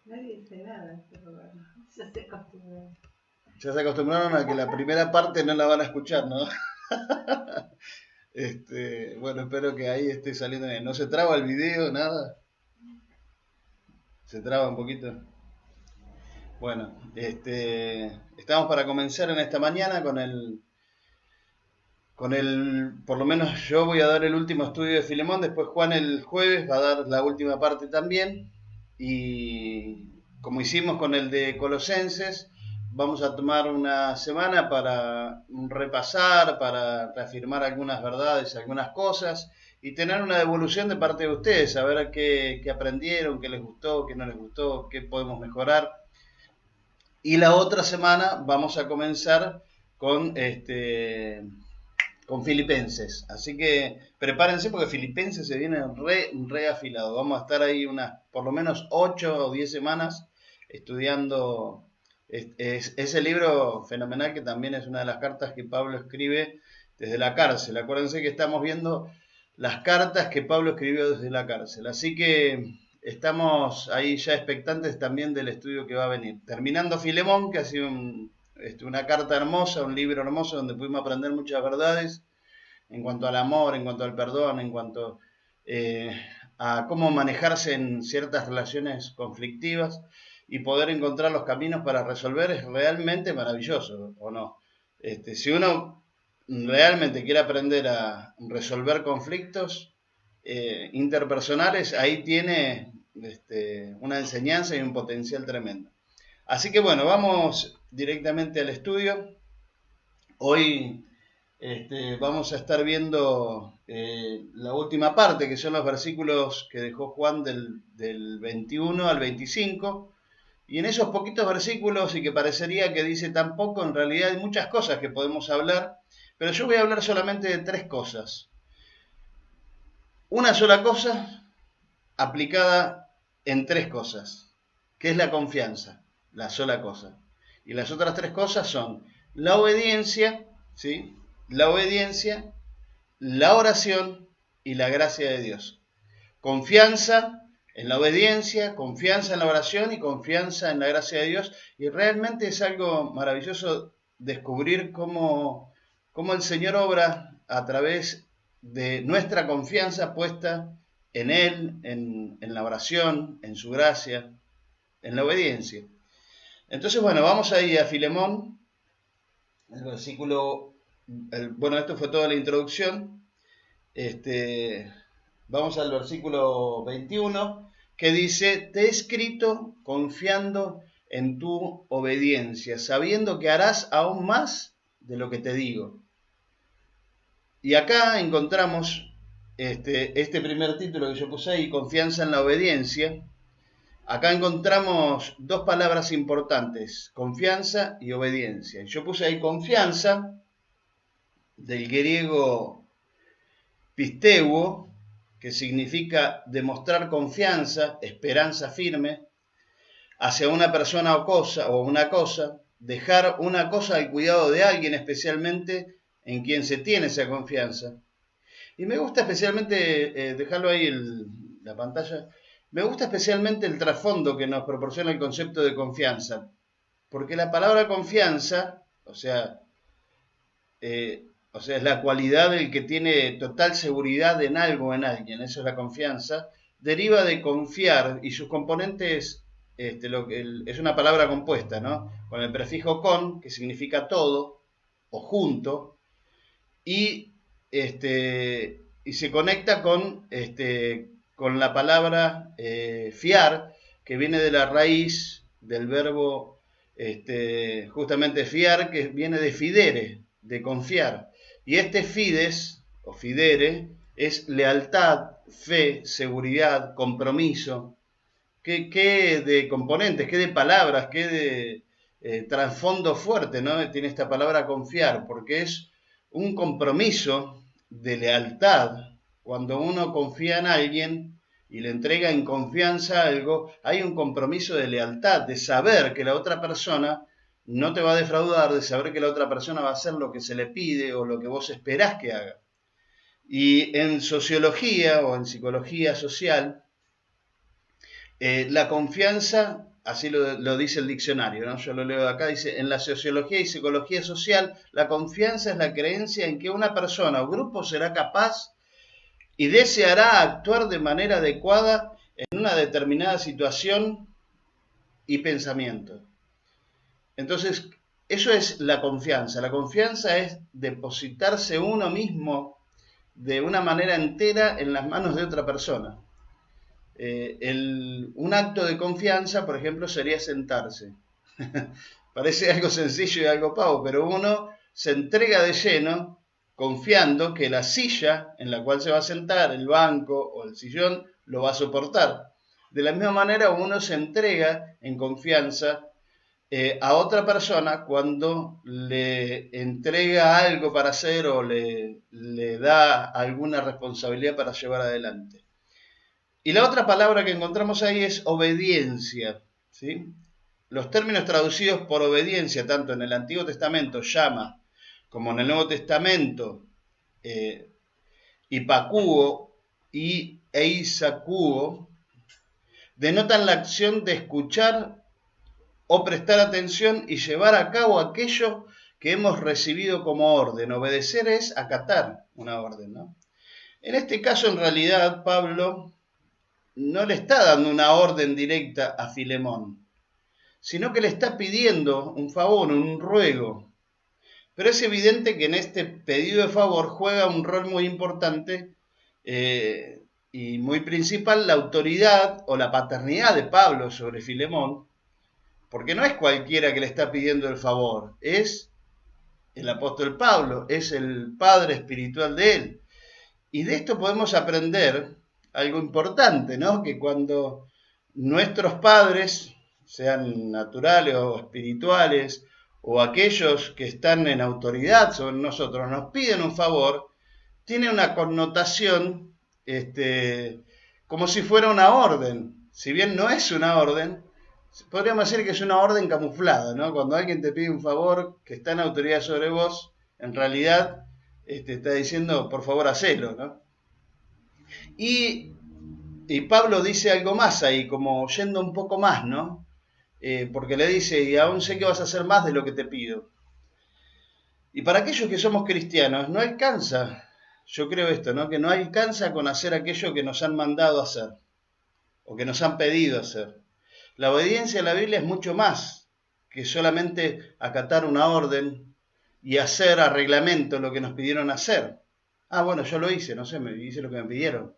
Nadie dice nada, pero bueno, ya se acostumbraron. Ya se acostumbraron a que la primera parte no la van a escuchar, ¿no? Bueno, espero que ahí esté saliendo bien. ¿No se traba el video, nada? ¿Se traba un poquito? Bueno, estamos para comenzar en esta mañana por lo menos yo voy a dar el último estudio de Filemón, después Juan el jueves va a dar la última parte también, y como hicimos con el de Colosenses, vamos a tomar una semana para repasar, para reafirmar algunas verdades, algunas cosas, y tener una devolución de parte de ustedes, a ver qué aprendieron, qué les gustó, qué no les gustó, qué podemos mejorar. Y la otra semana vamos a comenzar con con Filipenses. Así que prepárense porque Filipenses se viene re afilado. Vamos a estar ahí unas por lo menos 8 o 10 semanas estudiando ese libro fenomenal que también es una de las cartas que Pablo escribe desde la cárcel. Acuérdense que estamos viendo las cartas que Pablo escribió desde la cárcel. Así que estamos ahí ya expectantes también del estudio que va a venir. Terminando Filemón, que ha sido una carta hermosa, un libro hermoso donde pudimos aprender muchas verdades en cuanto al amor, en cuanto al perdón, en cuanto a cómo manejarse en ciertas relaciones conflictivas y poder encontrar los caminos para resolver. Es realmente maravilloso, ¿o no? Si uno realmente quiere aprender a resolver conflictos interpersonales, ahí tiene una enseñanza y un potencial tremendo. Así que bueno, vamos directamente al estudio. Hoy vamos a estar viendo la última parte, que son los versículos que dejó Juan del 21 al 25. Y en esos poquitos versículos, y que parecería que dice tan poco, en realidad hay muchas cosas que podemos hablar, pero yo voy a hablar solamente de 3 cosas. Una sola cosa aplicada en 3 cosas, que es la confianza, la sola cosa. Y las otras 3 cosas son la obediencia, ¿sí? La obediencia, la oración y la gracia de Dios. Confianza en la obediencia, confianza en la oración y confianza en la gracia de Dios. Y realmente es algo maravilloso descubrir cómo el Señor obra a través de nuestra confianza puesta en Él, en la oración, en su gracia, en la obediencia. Entonces, bueno, vamos ahí a Filemón, el versículo, bueno, esto fue toda la introducción. Vamos al versículo 21, que dice: te he escrito confiando en tu obediencia, sabiendo que harás aún más de lo que te digo. Y acá encontramos este primer título que yo puse ahí, confianza en la obediencia. Acá encontramos 2 palabras importantes, confianza y obediencia. Yo puse ahí confianza, del griego pisteuo, que significa demostrar confianza, esperanza firme, hacia una persona o una cosa, dejar una cosa al cuidado de alguien, especialmente en quien se tiene esa confianza. Y me gusta especialmente, dejarlo ahí la pantalla, me gusta especialmente el trasfondo que nos proporciona el concepto de confianza, porque la palabra confianza, es la cualidad del que tiene total seguridad en algo o en alguien, eso es la confianza, deriva de confiar y sus componentes, es una palabra compuesta, ¿no? Con el prefijo con, que significa todo o junto, y, y se conecta con la palabra fiar, que viene de la raíz del verbo justamente fiar, que viene de fidere, de confiar. Y fides o fidere es lealtad, fe, seguridad, compromiso. ¿Qué de componentes, qué de palabras, qué de trasfondo fuerte, ¿no? Tiene esta palabra confiar, porque es un compromiso de lealtad. Cuando uno confía en alguien y le entrega en confianza algo, hay un compromiso de lealtad, de saber que la otra persona no te va a defraudar, de saber que la otra persona va a hacer lo que se le pide o lo que vos esperás que haga. Y en sociología o en psicología social, la confianza así lo dice el diccionario, ¿no? Yo lo leo de acá, dice, en la sociología y psicología social, la confianza es la creencia en que una persona o grupo será capaz y deseará actuar de manera adecuada en una determinada situación y pensamiento. Entonces, eso es la confianza. La confianza es depositarse uno mismo de una manera entera en las manos de otra persona. Un acto de confianza, por ejemplo, sería sentarse. Parece algo sencillo y algo pavo, pero uno se entrega de lleno confiando que la silla en la cual se va a sentar, el banco o el sillón, lo va a soportar. De la misma manera, uno se entrega en confianza a otra persona cuando le entrega algo para hacer o le da alguna responsabilidad para llevar adelante. Y la otra palabra que encontramos ahí es obediencia, ¿sí? Los términos traducidos por obediencia, tanto en el Antiguo Testamento, llama, como en el Nuevo Testamento, hipakuo y eisakuo, denotan la acción de escuchar o prestar atención y llevar a cabo aquello que hemos recibido como orden. Obedecer es acatar una orden, ¿no? En este caso, en realidad, Pablo no le está dando una orden directa a Filemón, sino que le está pidiendo un favor, un ruego. Pero es evidente que en este pedido de favor juega un rol muy importante y muy principal la autoridad o la paternidad de Pablo sobre Filemón, porque no es cualquiera que le está pidiendo el favor, es el apóstol Pablo, es el padre espiritual de él. Y de esto podemos aprender algo importante, ¿no? Que cuando nuestros padres, sean naturales o espirituales, o aquellos que están en autoridad sobre nosotros, nos piden un favor, tiene una connotación como si fuera una orden. Si bien no es una orden, podríamos decir que es una orden camuflada, ¿no? Cuando alguien te pide un favor que está en autoridad sobre vos, en realidad está diciendo, por favor, hacelo, ¿no? Y Pablo dice algo más ahí, como yendo un poco más, ¿no? Porque le dice, y aún sé que vas a hacer más de lo que te pido. Y para aquellos que somos cristianos, no alcanza, yo creo esto, ¿no? Que no alcanza con hacer aquello que nos han mandado a hacer, o que nos han pedido hacer. La obediencia a la Biblia es mucho más que solamente acatar una orden y hacer a reglamento lo que nos pidieron hacer. Ah, bueno, yo lo hice, no sé, me hice lo que me pidieron.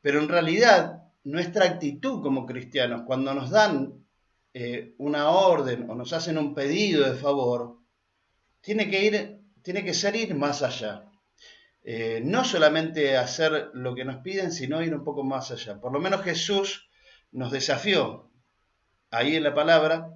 Pero en realidad, nuestra actitud como cristianos, cuando nos dan una orden o nos hacen un pedido de favor, tiene que ser ir más allá. No solamente hacer lo que nos piden, sino ir un poco más allá. Por lo menos Jesús nos desafió. Ahí en la palabra,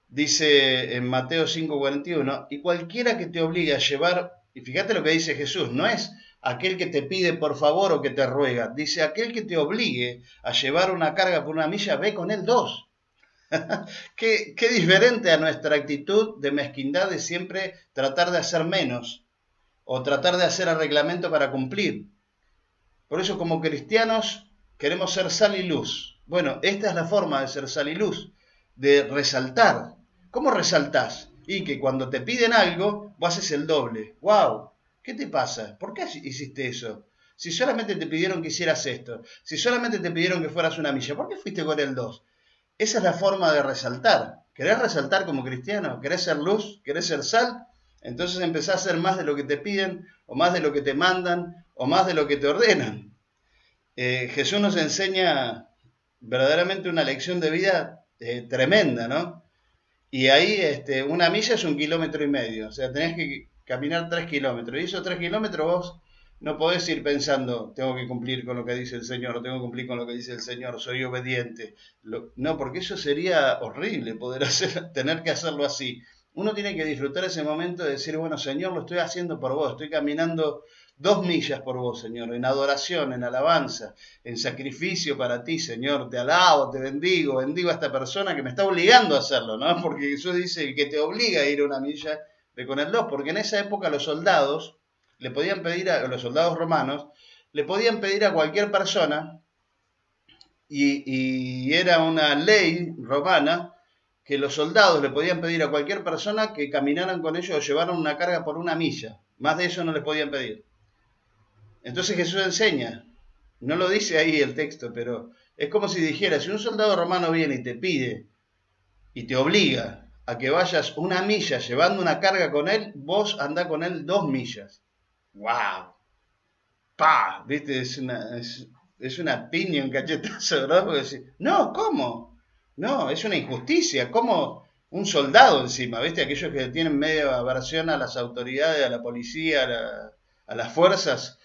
dice en Mateo 5:41, y cualquiera que te obligue a llevar, y fíjate lo que dice Jesús, no es aquel que te pide por favor o que te ruega, dice aquel que te obligue a llevar una carga por una milla, ve con él 2. Qué diferente a nuestra actitud de mezquindad de siempre tratar de hacer menos o tratar de hacer arreglamento para cumplir. Por eso como cristianos queremos ser sal y luz. Bueno, esta es la forma de ser sal y luz, de resaltar. ¿Cómo resaltás? Y que cuando te piden algo, vos haces el doble. ¡Wow! ¿Qué te pasa? ¿Por qué hiciste eso? Si solamente te pidieron que hicieras esto, si solamente te pidieron que fueras una milla, ¿por qué fuiste con el 2? Esa es la forma de resaltar. ¿Querés resaltar como cristiano? ¿Querés ser luz? ¿Querés ser sal? Entonces empezás a hacer más de lo que te piden, o más de lo que te mandan, o más de lo que te ordenan. Jesús nos enseña verdaderamente una lección de vida tremenda, ¿no? Y ahí una milla es 1,5 kilómetros, o sea, tenés que caminar 3 kilómetros. Y esos 3 kilómetros vos no podés ir pensando, tengo que cumplir con lo que dice el Señor, tengo que cumplir con lo que dice el Señor, soy obediente. No, porque eso sería horrible tener que hacerlo así. Uno tiene que disfrutar ese momento de decir, bueno, Señor, lo estoy haciendo por vos, estoy caminando 2 millas por vos, Señor, en adoración, en alabanza, en sacrificio para ti, Señor. Te alabo, te bendigo a esta persona que me está obligando a hacerlo, ¿no? Porque Jesús dice que te obliga a ir 1 milla, ve con el 2, porque en esa época los soldados le podían pedir los soldados romanos le podían pedir a cualquier persona y era una ley romana que los soldados le podían pedir a cualquier persona que caminaran con ellos o llevaran una carga por 1 milla. Más de eso no le podían pedir. Entonces Jesús enseña, no lo dice ahí el texto, pero es como si dijera, si un soldado romano viene y te pide y te obliga a que vayas 1 milla llevando una carga con él, vos andá con él 2 millas. ¡Wow! ¡Pah! ¿Viste? Es una piña, un cachetazo, ¿no? Porque decís, no, ¿cómo? No, es una injusticia. ¿Cómo un soldado encima? ¿Viste? Aquellos que tienen medio aversión a las autoridades, a la policía, a las fuerzas,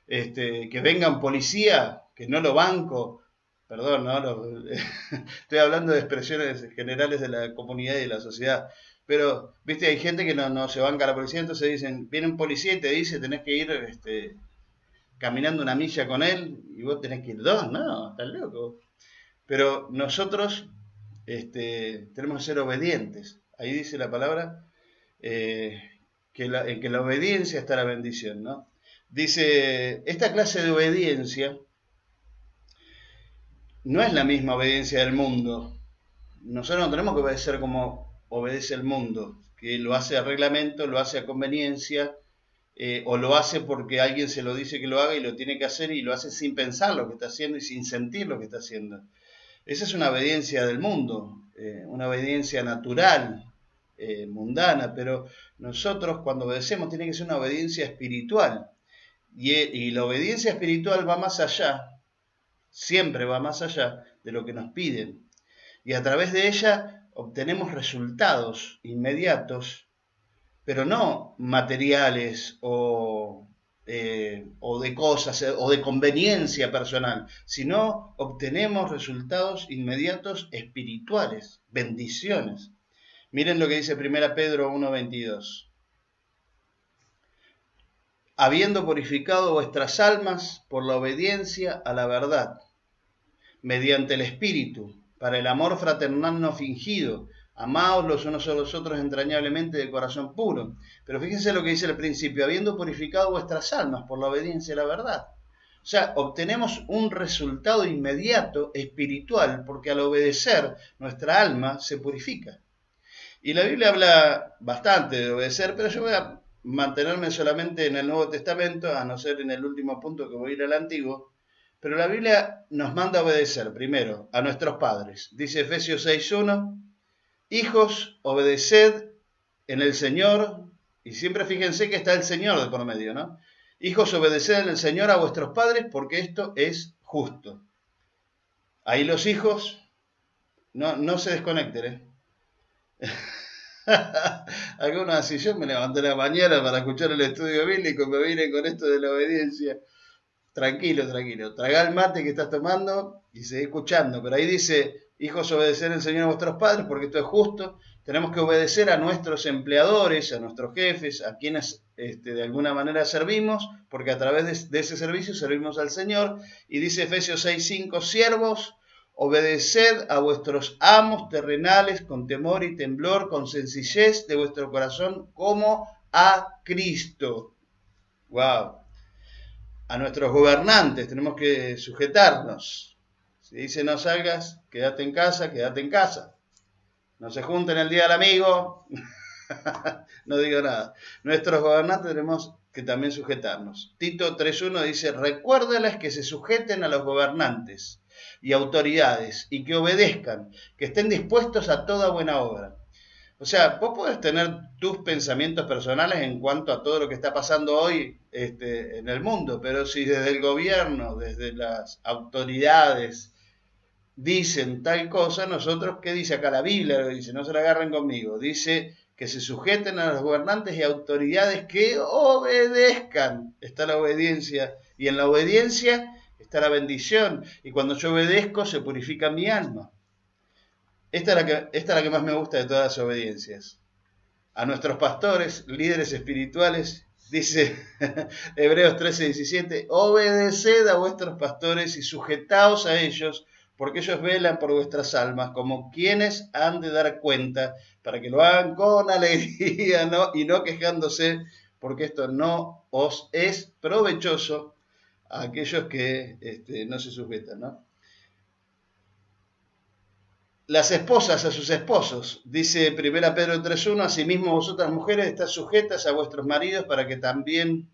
que venga un policía, que no lo banco. Perdón, ¿no? Estoy hablando de expresiones generales de la comunidad y de la sociedad. Pero, ¿viste? Hay gente que no se banca a la policía, entonces dicen, viene un policía y te dice, tenés que ir caminando 1 milla con él y vos tenés que ir 2, no, estás loco. Pero nosotros tenemos que ser obedientes. Ahí dice la palabra que en la obediencia está la bendición, ¿no? Dice, esta clase de obediencia no es la misma obediencia del mundo. Nosotros no tenemos que obedecer como obedece el mundo, que lo hace a reglamento, lo hace a conveniencia, o lo hace porque alguien se lo dice que lo haga y lo tiene que hacer y lo hace sin pensar lo que está haciendo y sin sentir lo que está haciendo. Esa es una obediencia del mundo, una obediencia natural, mundana, pero nosotros cuando obedecemos tiene que ser una obediencia espiritual. Y la obediencia espiritual va más allá, siempre va más allá de lo que nos piden. Y a través de ella obtenemos resultados inmediatos, pero no materiales o de cosas o de conveniencia personal, sino obtenemos resultados inmediatos espirituales, bendiciones. Miren lo que dice 1 Pedro 1:22. Habiendo purificado vuestras almas por la obediencia a la verdad, mediante el Espíritu, para el amor fraternal no fingido, amaos los unos a los otros entrañablemente de corazón puro. Pero fíjense lo que dice al principio, habiendo purificado vuestras almas por la obediencia a la verdad. O sea, obtenemos un resultado inmediato espiritual, porque al obedecer nuestra alma se purifica. Y la Biblia habla bastante de obedecer, pero yo voy a mantenerme solamente en el Nuevo Testamento, a no ser en el último punto que voy a ir al Antiguo. Pero la Biblia nos manda a obedecer primero a nuestros padres. Dice Efesios 6:1, hijos, obedeced en el Señor, y siempre fíjense que está el Señor de por medio, ¿no? Hijos, obedeced en el Señor a vuestros padres, porque esto es justo. Ahí los hijos, no se desconecten, ¿eh? Algunos así, yo me levanté la mañana para escuchar el estudio bíblico, me vine con esto de la obediencia. Tranquilo, traga el mate que estás tomando y seguí escuchando, pero ahí dice, hijos, obedecer al Señor a vuestros padres, porque esto es justo. Tenemos que obedecer a nuestros empleadores, a nuestros jefes, a quienes de alguna manera servimos, porque a través de ese servicio servimos al Señor. Y dice Efesios 6:5, siervos, obedeced a vuestros amos terrenales con temor y temblor, con sencillez de vuestro corazón, como a Cristo. ¡Wow! A nuestros gobernantes tenemos que sujetarnos. Si dice no salgas, quédate en casa, quédate en casa. No se junten el día del amigo. No digo nada. Nuestros gobernantes tenemos que también sujetarnos. Tito 3:1 dice, recuérdales que se sujeten a los gobernantes y autoridades y que obedezcan, que estén dispuestos a toda buena obra. O sea, vos podés tener tus pensamientos personales en cuanto a todo lo que está pasando hoy en el mundo, pero si desde el gobierno, desde las autoridades dicen tal cosa, nosotros, ¿qué dice acá la Biblia? Lo dice, no se la agarren conmigo. Dice que se sujeten a los gobernantes y autoridades que obedezcan. Está la obediencia, y en la obediencia está la bendición, y cuando yo obedezco se purifica mi alma. Esta es la que más me gusta de todas las obediencias. A nuestros pastores, líderes espirituales, dice Hebreos 13:17, obedeced a vuestros pastores y sujetaos a ellos, porque ellos velan por vuestras almas, como quienes han de dar cuenta, para que lo hagan con alegría, ¿no? Y no quejándose, porque esto no os es provechoso a aquellos que no se sujetan, ¿no? las esposas a sus esposos. Dice 1 Pedro 3:1, asimismo vosotras mujeres estad sujetas a vuestros maridos para que también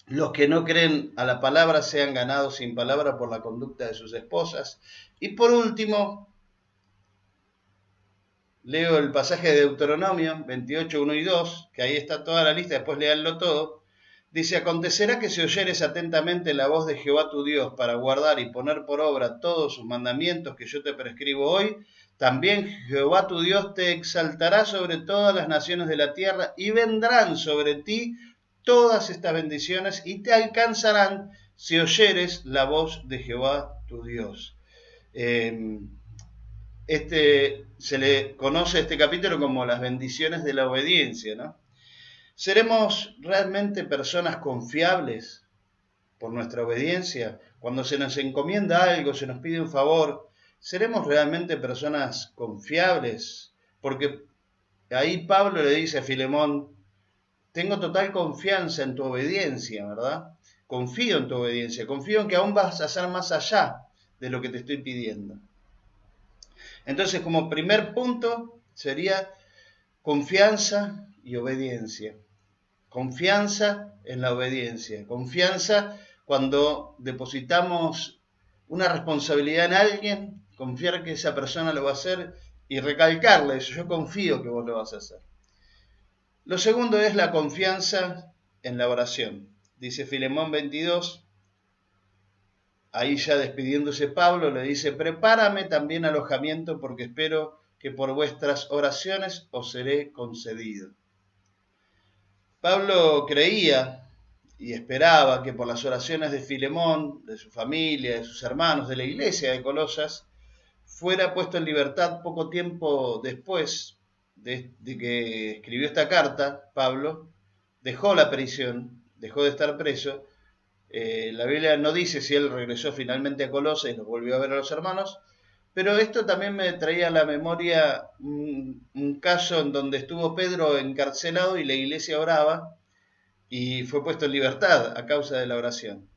los que no creen a la palabra sean ganados sin palabra por la conducta de sus esposas. Y por último, leo el pasaje de Deuteronomio 28, 1 y 2, que ahí está toda la lista, después leanlo todo. Dice, acontecerá que si oyeres atentamente la voz de Jehová tu Dios para guardar y poner por obra todos sus mandamientos que yo te prescribo hoy, también Jehová tu Dios te exaltará sobre todas las naciones de la tierra y vendrán sobre ti todas estas bendiciones y te alcanzarán si oyeres la voz de Jehová tu Dios. Se le conoce este capítulo como las bendiciones de la obediencia, ¿no? ¿Seremos realmente personas confiables por nuestra obediencia? Cuando se nos encomienda algo, se nos pide un favor, ¿seremos realmente personas confiables? Porque ahí Pablo le dice a Filemón, tengo total confianza en tu obediencia, ¿verdad? Confío en tu obediencia, confío en que aún vas a hacer más allá de lo que te estoy pidiendo. Entonces, como primer punto, sería confianza y obediencia. Confianza en la obediencia. Confianza cuando depositamos una responsabilidad en alguien, confiar que esa persona lo va a hacer y recalcarle eso, yo confío que vos lo vas a hacer. Lo segundo es la confianza en la oración. Dice Filemón 22, ahí ya despidiéndose Pablo, le dice, prepárame también alojamiento porque espero que por vuestras oraciones os seré concedido. Pablo creía y esperaba que por las oraciones de Filemón, de su familia, de sus hermanos, de la iglesia de Colosas, fuera puesto en libertad poco tiempo después de que escribió esta carta. Pablo dejó la prisión, dejó de estar preso. La Biblia no dice si él regresó finalmente a Colosas y los volvió a ver a los hermanos, pero esto también me traía a la memoria un caso en donde estuvo Pedro encarcelado y la iglesia oraba y fue puesto en libertad a causa de la oración.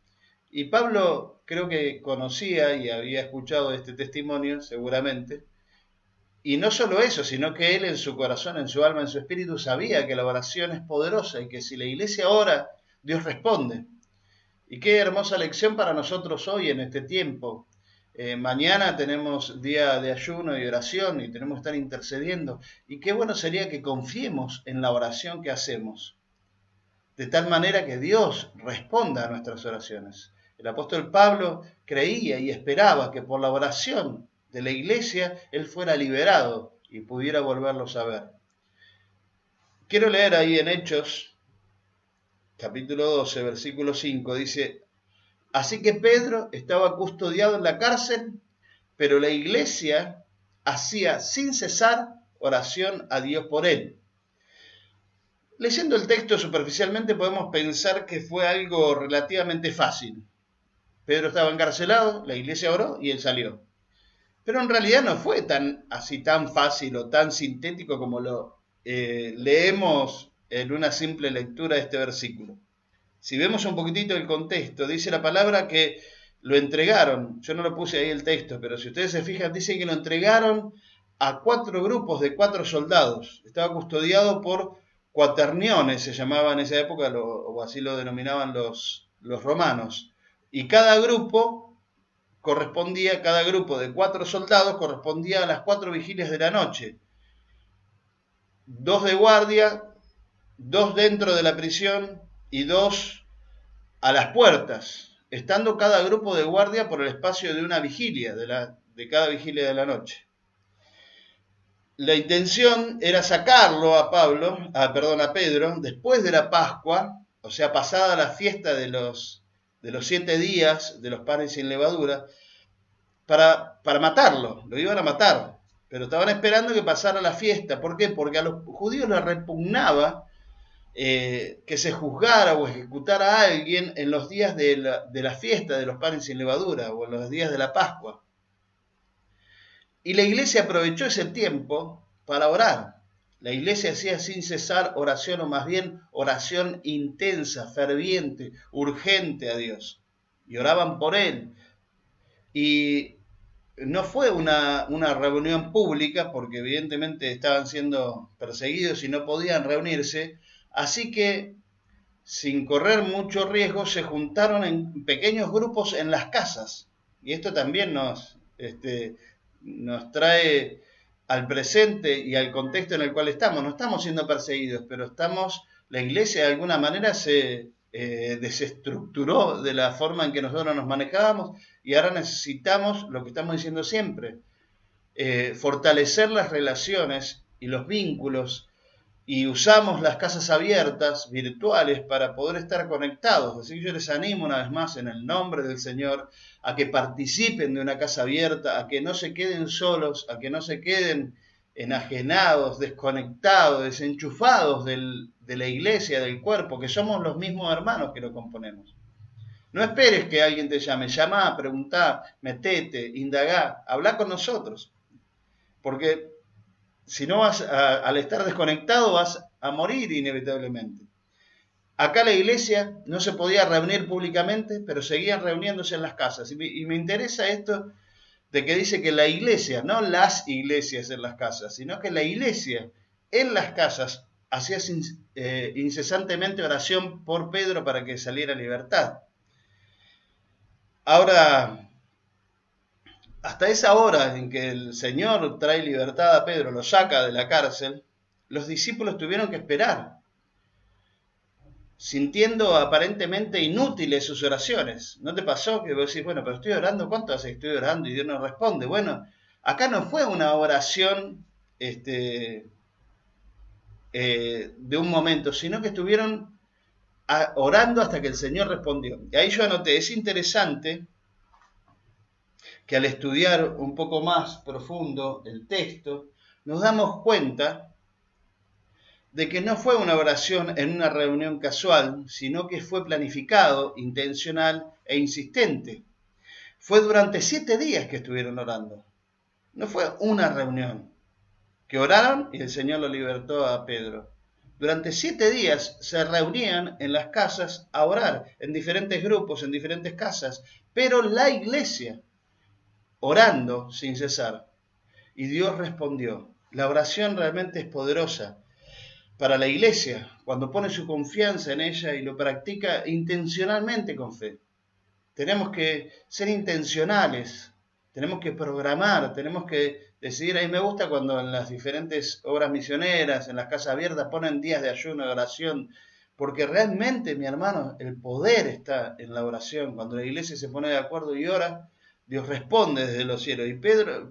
Y Pablo creo que conocía y había escuchado este testimonio seguramente, y no solo eso, sino que él en su corazón, en su alma, en su espíritu sabía que la oración es poderosa y que si la iglesia ora, Dios responde. Y qué hermosa lección para nosotros hoy en este tiempo. Mañana tenemos día de ayuno y oración y tenemos que estar intercediendo. Y qué bueno sería que confiemos en la oración que hacemos, de tal manera que Dios responda a nuestras oraciones. El apóstol Pablo creía y esperaba que por la oración de la iglesia él fuera liberado y pudiera volverlos a ver. Quiero leer ahí en Hechos, capítulo 12, versículo 5, dice, así que Pedro estaba custodiado en la cárcel, pero la iglesia hacía sin cesar oración a Dios por él. Leyendo el texto superficialmente podemos pensar que fue algo relativamente fácil. Pedro estaba encarcelado, la iglesia oró y él salió. Pero en realidad no fue tan fácil o tan sintético como lo leemos en una simple lectura de este versículo. Si vemos un poquitito el contexto, dice la palabra que lo entregaron. Yo no lo puse ahí el texto, pero si ustedes se fijan, dice que lo entregaron a 4 grupos de 4 soldados. Estaba custodiado por cuaterniones, se llamaba en esa época, o así lo denominaban los romanos. Y cada grupo de 4 soldados correspondía a las 4 vigilias de la noche. 2 de guardia, 2 dentro de la prisión y 2 a las puertas, estando cada grupo de guardia por el espacio de una vigilia, de cada vigilia de la noche. La intención era sacarlo a Pedro, después de la Pascua, o sea, pasada la fiesta de los 7 días de los panes sin levadura, para matarlo, lo iban a matar, pero estaban esperando que pasara la fiesta. ¿Por qué? Porque a los judíos les repugnaba que se juzgara o ejecutara a alguien en los días de la fiesta de los panes sin levadura o en los días de la Pascua. Y la iglesia aprovechó ese tiempo para orar. La iglesia hacía sin cesar oración, o más bien oración intensa, ferviente, urgente a Dios. Y oraban por él. Y no fue una reunión pública, porque evidentemente estaban siendo perseguidos y no podían reunirse, así que sin correr mucho riesgo se juntaron en pequeños grupos en las casas. Y esto también nos trae al presente y al contexto en el cual estamos. No estamos siendo perseguidos, pero la iglesia de alguna manera se desestructuró de la forma en que nosotros nos manejábamos y ahora necesitamos lo que estamos diciendo siempre, fortalecer las relaciones y los vínculos, y usamos las casas abiertas virtuales para poder estar conectados. Así que yo les animo una vez más en el nombre del Señor a que participen de una casa abierta, a que no se queden solos, a que no se queden enajenados, desconectados, desenchufados de la iglesia, del cuerpo, que somos los mismos hermanos que lo componemos. No esperes que alguien te llame, llamá, preguntá, metete, indagá, hablá con nosotros, porque si no al estar desconectado vas a morir inevitablemente. Acá la iglesia no se podía reunir públicamente, pero seguían reuniéndose en las casas. Y me interesa esto de que dice que la iglesia, no las iglesias en las casas, sino que la iglesia en las casas hacía incesantemente oración por Pedro para que saliera en libertad. Ahora, hasta esa hora en que el Señor trae libertad a Pedro, lo saca de la cárcel, los discípulos tuvieron que esperar, sintiendo aparentemente inútiles sus oraciones. ¿No te pasó que vos decís, bueno, pero estoy orando, ¿cuánto hace que estoy orando y Dios no responde? Bueno, acá no fue una oración de un momento, sino que estuvieron orando hasta que el Señor respondió. Y ahí yo anoté, es interesante que al estudiar un poco más profundo el texto, nos damos cuenta de que no fue una oración en una reunión casual, sino que fue planificado, intencional e insistente. Fue durante 7 días que estuvieron orando. No fue una reunión, que oraron y el Señor lo libertó a Pedro. Durante 7 días se reunían en las casas a orar, en diferentes grupos, en diferentes casas, pero la iglesia orando sin cesar. Y Dios respondió. La oración realmente es poderosa para la iglesia cuando pone su confianza en ella y lo practica intencionalmente con fe. Tenemos que ser intencionales, tenemos que programar, tenemos que decidir. A mí me gusta cuando en las diferentes obras misioneras, en las casas abiertas, ponen días de ayuno, de oración, porque realmente, mi hermano, el poder está en la oración. Cuando la iglesia se pone de acuerdo y ora, Dios responde desde los cielos. Y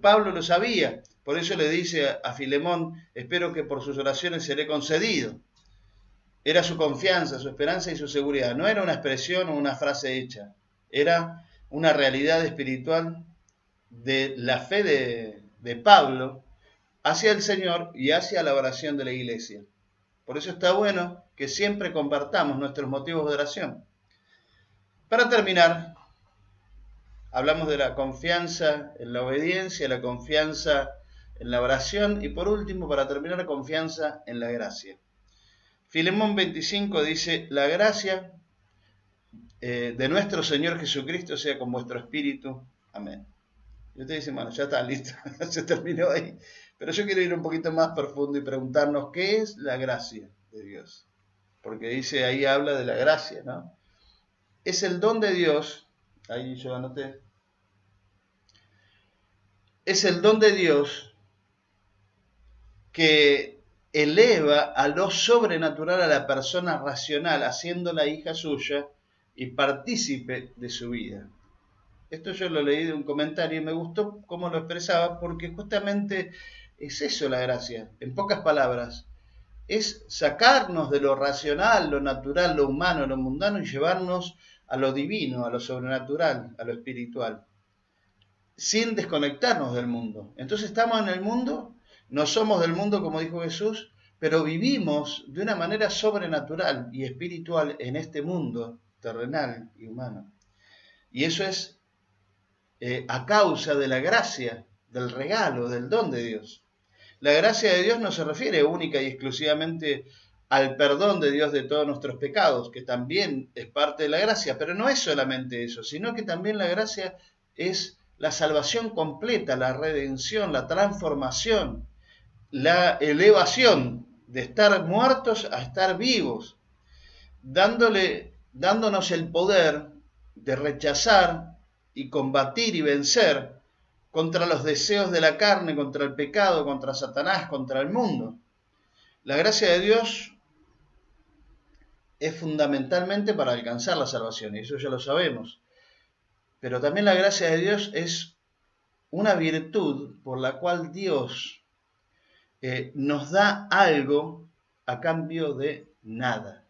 Pablo lo sabía, por eso le dice a Filemón, espero que por sus oraciones seré concedido. Era su confianza, su esperanza y su seguridad. No era una expresión o una frase hecha, era una realidad espiritual de la fe de Pablo hacia el Señor y hacia la oración de la iglesia. Por eso está bueno que siempre compartamos nuestros motivos de oración. Para terminar, hablamos de la confianza en la obediencia, la confianza en la oración y por último, para terminar, la confianza en la gracia. Filemón 25 dice, la gracia de nuestro Señor Jesucristo sea con vuestro espíritu. Amén. Y ustedes dicen, bueno, ya está, listo, se terminó ahí. Pero yo quiero ir un poquito más profundo y preguntarnos, ¿qué es la gracia de Dios? Porque dice, ahí habla de la gracia, ¿no? Es el don de Dios, ahí yo anoté, es el don de Dios que eleva a lo sobrenatural a la persona racional, haciéndola hija suya y partícipe de su vida. Esto yo lo leí de un comentario y me gustó cómo lo expresaba, porque justamente es eso la gracia, en pocas palabras. Es sacarnos de lo racional, lo natural, lo humano, lo mundano y llevarnos a lo divino, a lo sobrenatural, a lo espiritual, sin desconectarnos del mundo. Entonces estamos en el mundo, no somos del mundo como dijo Jesús, pero vivimos de una manera sobrenatural y espiritual en este mundo terrenal y humano. Y eso es a causa de la gracia, del regalo, del don de Dios. La gracia de Dios no se refiere única y exclusivamente al perdón de Dios de todos nuestros pecados, que también es parte de la gracia, pero no es solamente eso, sino que también la gracia es la salvación completa, la redención, la transformación, la elevación de estar muertos a estar vivos, dándonos el poder de rechazar y combatir y vencer contra los deseos de la carne, contra el pecado, contra Satanás, contra el mundo. La gracia de Dios es fundamentalmente para alcanzar la salvación, y eso ya lo sabemos. Pero también la gracia de Dios es una virtud por la cual Dios nos da algo a cambio de nada.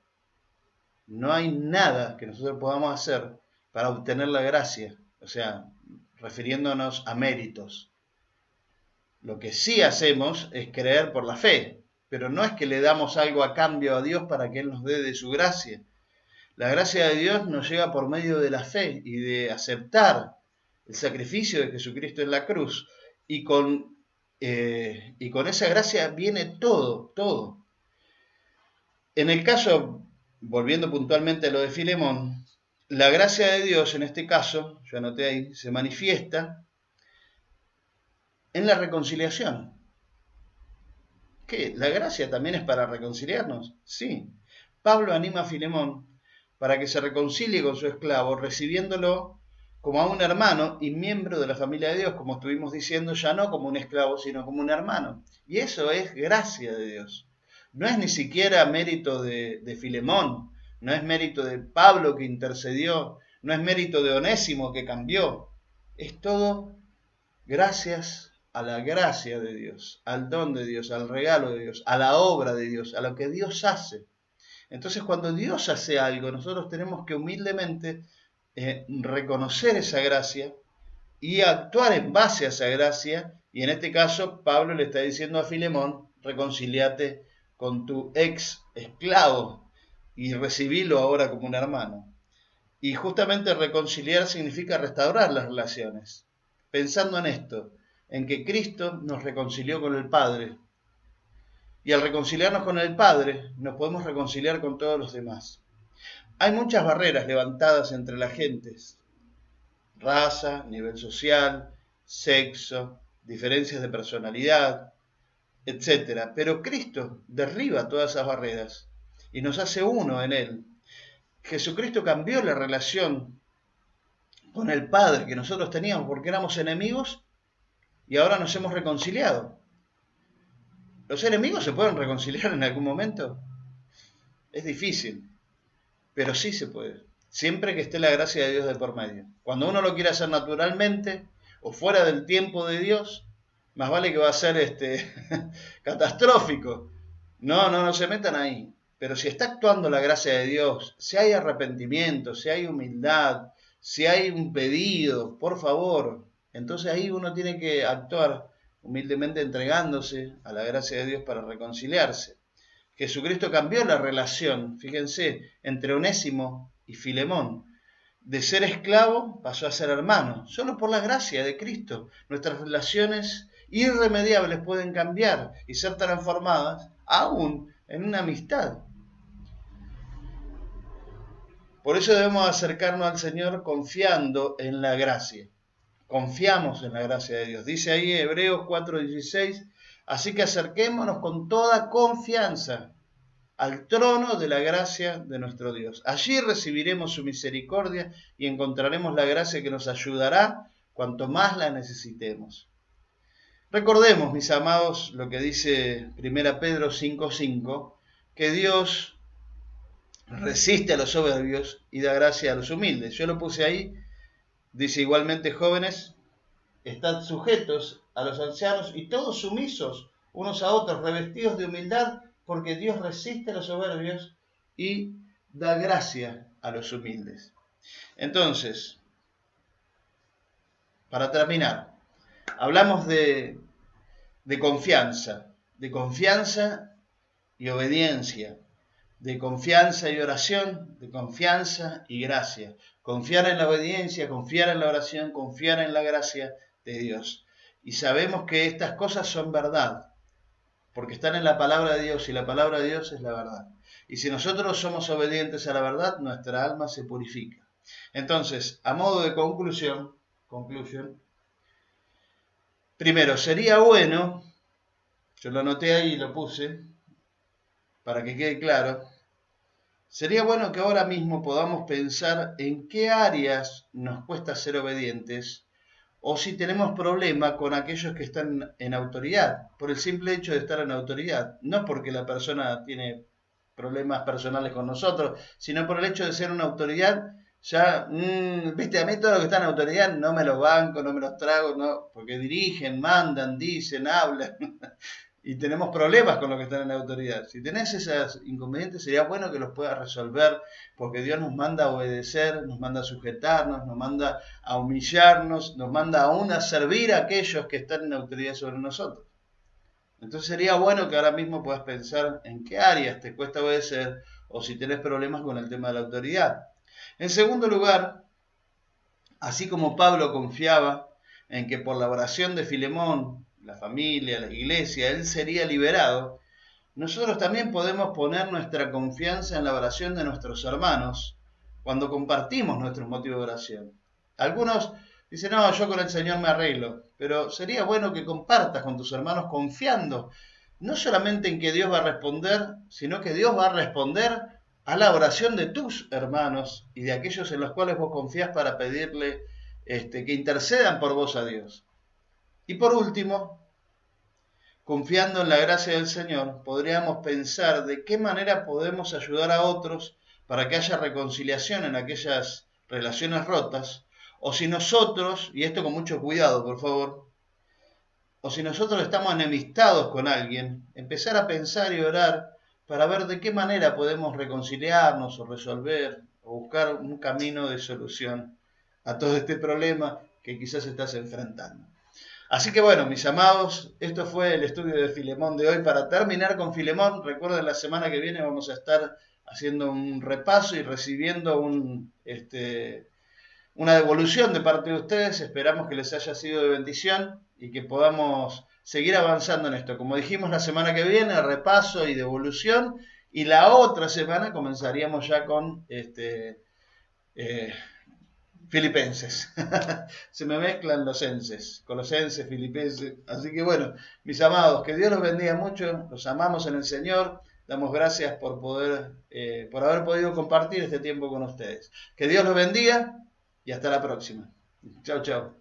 No hay nada que nosotros podamos hacer para obtener la gracia, o sea, refiriéndonos a méritos. Lo que sí hacemos es creer por la fe, pero no es que le damos algo a cambio a Dios para que Él nos dé de su gracia. La gracia de Dios nos llega por medio de la fe y de aceptar el sacrificio de Jesucristo en la cruz. Y con esa gracia viene todo. En el caso, volviendo puntualmente a lo de Filemón, la gracia de Dios en este caso, yo anoté ahí, se manifiesta en la reconciliación. ¿Qué? ¿La gracia también es para reconciliarnos? Sí. Pablo anima a Filemón para que se reconcilie con su esclavo, recibiéndolo como a un hermano y miembro de la familia de Dios, como estuvimos diciendo, ya no como un esclavo, sino como un hermano. Y eso es gracia de Dios. No es ni siquiera mérito de Filemón, no es mérito de Pablo que intercedió, no es mérito de Onésimo que cambió. Es todo gracias a la gracia de Dios, al don de Dios, al regalo de Dios, a la obra de Dios, a lo que Dios hace. Entonces, cuando Dios hace algo, nosotros tenemos que humildemente reconocer esa gracia y actuar en base a esa gracia. Y en este caso, Pablo le está diciendo a Filemón, reconciliate con tu ex esclavo y recibilo ahora como un hermano. Y justamente reconciliar significa restaurar las relaciones. Pensando en esto, en que Cristo nos reconcilió con el Padre. Y al reconciliarnos con el Padre, nos podemos reconciliar con todos los demás. Hay muchas barreras levantadas entre las gentes. Raza, nivel social, sexo, diferencias de personalidad, etc. Pero Cristo derriba todas esas barreras y nos hace uno en Él. Jesucristo cambió la relación con el Padre que nosotros teníamos porque éramos enemigos y ahora nos hemos reconciliado. ¿Los enemigos se pueden reconciliar en algún momento? Es difícil, pero sí se puede, siempre que esté la gracia de Dios de por medio. Cuando uno lo quiere hacer naturalmente o fuera del tiempo de Dios, más vale que va a ser catastrófico. No se metan ahí. Pero si está actuando la gracia de Dios, si hay arrepentimiento, si hay humildad, si hay un pedido, por favor, entonces ahí uno tiene que actuar humildemente entregándose a la gracia de Dios para reconciliarse. Jesucristo cambió la relación, fíjense, entre Onésimo y Filemón. De ser esclavo pasó a ser hermano, solo por la gracia de Cristo. Nuestras relaciones irremediables pueden cambiar y ser transformadas aún en una amistad. Por eso debemos acercarnos al Señor confiando en la gracia. Confiamos en la gracia de Dios. Dice ahí Hebreos 4:16, así que acerquémonos con toda confianza al trono de la gracia de nuestro Dios. Allí recibiremos su misericordia y encontraremos la gracia que nos ayudará cuanto más la necesitemos. Recordemos, mis amados, lo que dice 1 Pedro 5:5, que Dios resiste a los soberbios y da gracia a los humildes. Yo lo puse ahí. Dice igualmente, jóvenes, estad sujetos a los ancianos y todos sumisos unos a otros, revestidos de humildad, porque Dios resiste a los soberbios y da gracia a los humildes. Entonces, para terminar, hablamos de confianza y obediencia, de confianza y oración, de confianza y gracia. Confiar en la obediencia, confiar en la oración, confiar en la gracia de Dios. Y sabemos que estas cosas son verdad, porque están en la palabra de Dios y la palabra de Dios es la verdad. Y si nosotros somos obedientes a la verdad, nuestra alma se purifica. Entonces, a modo de conclusión, Primero, sería bueno, yo lo anoté ahí y lo puse, para que quede claro, sería bueno que ahora mismo podamos pensar en qué áreas nos cuesta ser obedientes o si tenemos problema con aquellos que están en autoridad, por el simple hecho de estar en autoridad, no porque la persona tiene problemas personales con nosotros, sino por el hecho de ser una autoridad, ya, viste, a mí todo lo que está en autoridad no me los banco, no me los trago, no, porque dirigen, mandan, dicen, hablan, y tenemos problemas con los que están en autoridad. Si tenés esos inconvenientes, sería bueno que los puedas resolver, porque Dios nos manda a obedecer, nos manda a sujetarnos, nos manda a humillarnos, nos manda aún a servir a aquellos que están en autoridad sobre nosotros. Entonces sería bueno que ahora mismo puedas pensar en qué áreas te cuesta obedecer o si tenés problemas con el tema de la autoridad. En segundo lugar, así como Pablo confiaba en que por la oración de Filemón, la familia, la iglesia, él sería liberado, nosotros también podemos poner nuestra confianza en la oración de nuestros hermanos cuando compartimos nuestros motivos de oración. Algunos dicen, no, yo con el Señor me arreglo, pero sería bueno que compartas con tus hermanos confiando no solamente en que Dios va a responder, sino que Dios va a responder a la oración de tus hermanos y de aquellos en los cuales vos confías para pedirle que intercedan por vos a Dios. Y por último, confiando en la gracia del Señor, podríamos pensar de qué manera podemos ayudar a otros para que haya reconciliación en aquellas relaciones rotas, o si nosotros, y esto con mucho cuidado, por favor, o si nosotros estamos enemistados con alguien, empezar a pensar y orar para ver de qué manera podemos reconciliarnos o resolver o buscar un camino de solución a todo este problema que quizás estás enfrentando. Así que bueno, mis amados, esto fue el estudio de Filemón de hoy. Para terminar con Filemón, recuerden, la semana que viene vamos a estar haciendo un repaso y recibiendo una devolución de parte de ustedes. Esperamos que les haya sido de bendición y que podamos seguir avanzando en esto. Como dijimos, la semana que viene, repaso y devolución. Y la otra semana comenzaríamos ya con Filipenses. Se me mezclan los enses, colosenses, filipenses. Así que bueno, mis amados, que Dios los bendiga mucho. Los amamos en el Señor. Damos gracias por haber podido compartir este tiempo con ustedes. Que Dios los bendiga y hasta la próxima. Chao, chao.